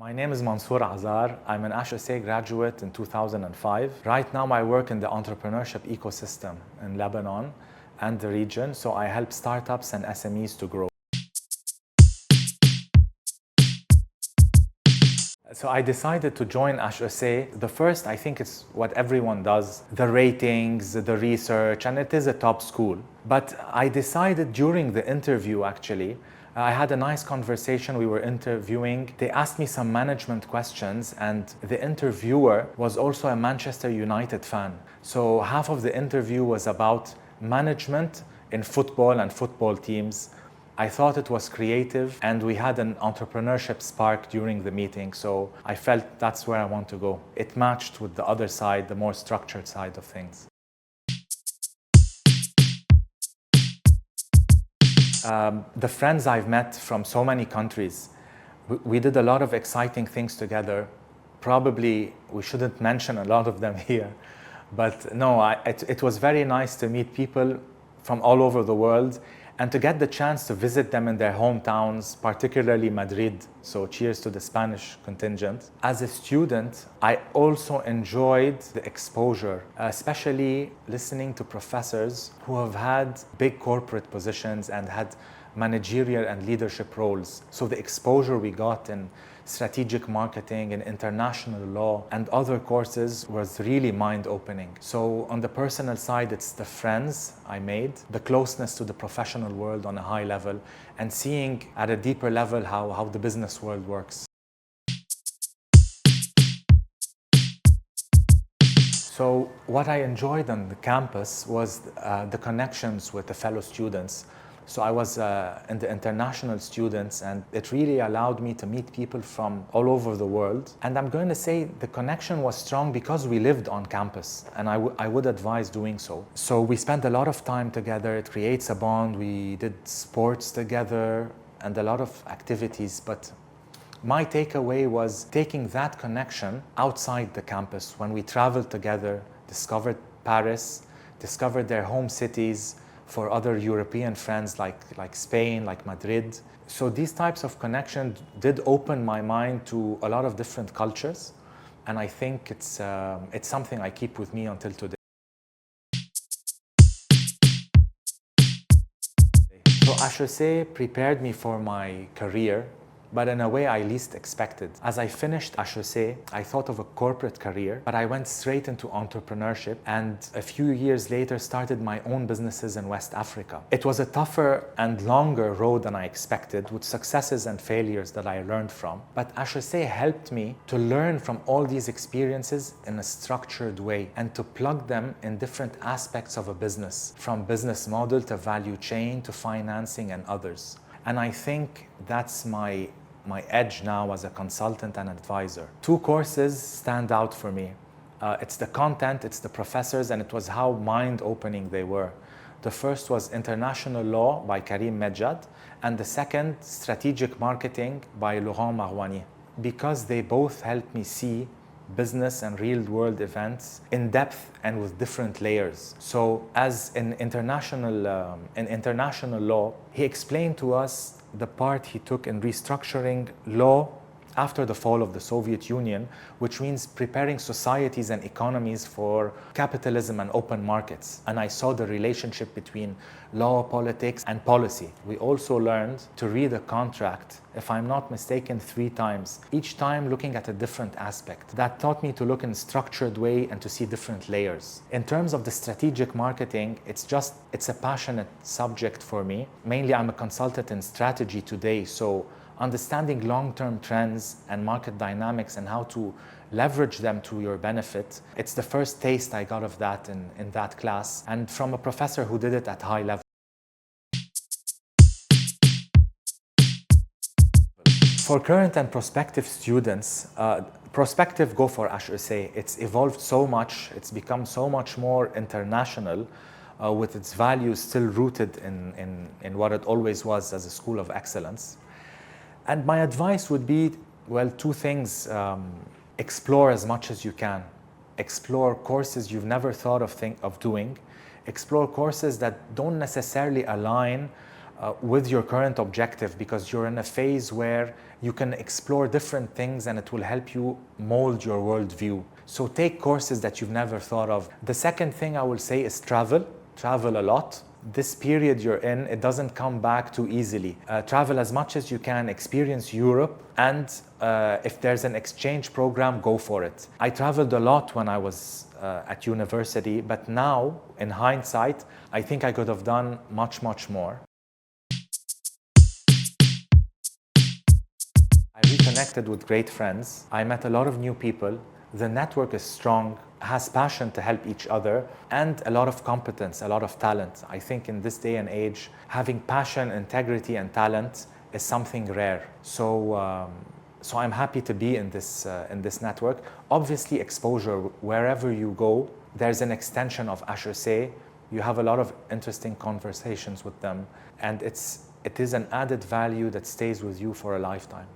My name is Mansour Azar. I'm an HEC graduate in 2005. Right now I work in the entrepreneurship ecosystem in Lebanon and the region, so I help startups and SMEs to grow. So I decided to join HEC. The first, I think it's what everyone does, the ratings, the research, and it is a top school. But I decided during the interview, actually, I had a nice conversation. We were interviewing. They asked me some management questions, and the interviewer was also a Manchester United fan. So half of the interview was about management in football and football teams. I thought it was creative, and we had an entrepreneurship spark during the meeting, so I felt that's where I want to go. It matched with the other side, the more structured side of things. The friends I've met from so many countries, we did a lot of exciting things together. Probably we shouldn't mention a lot of them here, but no, it was very nice to meet people from all over the world and to get the chance to visit them in their hometowns, particularly Madrid. So cheers to the Spanish contingent. As a student, I also enjoyed the exposure, especially listening to professors who have had big corporate positions and had managerial and leadership roles. So the exposure we got in strategic marketing and international law and other courses was really mind-opening. So on the personal side, it's the friends I made, the closeness to the professional world on a high level, and seeing at a deeper level how the business world works. So what I enjoyed on the campus was the connections with the fellow students. So I was in the international students, and it really allowed me to meet people from all over the world. And I'm going to say the connection was strong because we lived on campus, and I would advise doing so. So we spent a lot of time together. It creates a bond. We did sports together and a lot of activities. But my takeaway was taking that connection outside the campus when we traveled together, discovered Paris, discovered their home cities, for other European friends like Spain, like Madrid. So these types of connections did open my mind to a lot of different cultures, and I think it's something I keep with me until today. So HEC prepared me for my career, but in a way I least expected. As I finished HEC, I thought of a corporate career, but I went straight into entrepreneurship, and a few years later started my own businesses in West Africa. It was a tougher and longer road than I expected, with successes and failures that I learned from. But HEC helped me to learn from all these experiences in a structured way and to plug them in different aspects of a business, from business model to value chain to financing and others. And I think that's my edge now as a consultant and advisor. Two courses stand out for me. It's the content, it's the professors, and it was how mind-opening they were. The first was International Law by Karim Medjad, and the second, Strategic Marketing by Laurent Marouani, because they both helped me see business and real-world events in depth and with different layers. So as in international law, he explained to us the part he took in restructuring law after the fall of the Soviet Union, which means preparing societies and economies for capitalism and open markets. And I saw the relationship between law, politics, and policy. We also learned to read a contract, if I'm not mistaken, 3 times, each time looking at a different aspect. That taught me to look in a structured way and to see different layers. In terms of the strategic marketing, it's a passionate subject for me. Mainly, I'm a consultant in strategy today, so understanding long-term trends and market dynamics and how to leverage them to your benefit. It's the first taste I got of that in that class, and from a professor who did it at high level. For current and prospective students, prospective, go for HEC. It's evolved so much, it's become so much more international, with its values still rooted in what it always was as a school of excellence. And my advice would be, well, 2 things. Explore as much as you can. Explore courses you've never thought of doing. Explore courses that don't necessarily align with your current objective, because you're in a phase where you can explore different things and it will help you mold your worldview. So take courses that you've never thought of. The second thing I will say is travel. Travel a lot. This period you're in, it doesn't come back too easily. Travel as much as you can, experience Europe, and if there's an exchange program, go for it. I traveled a lot when I was at university, but now, in hindsight, I think I could have done much, much more. I reconnected with great friends. I met a lot of new people. The network is strong, has passion to help each other, and a lot of competence, a lot of talent. I think in this day and age, having passion, integrity, and talent is something rare. So I'm happy to be in this network. Obviously, exposure, wherever you go, there's an extension of HEC. You have a lot of interesting conversations with them, and it is an added value that stays with you for a lifetime.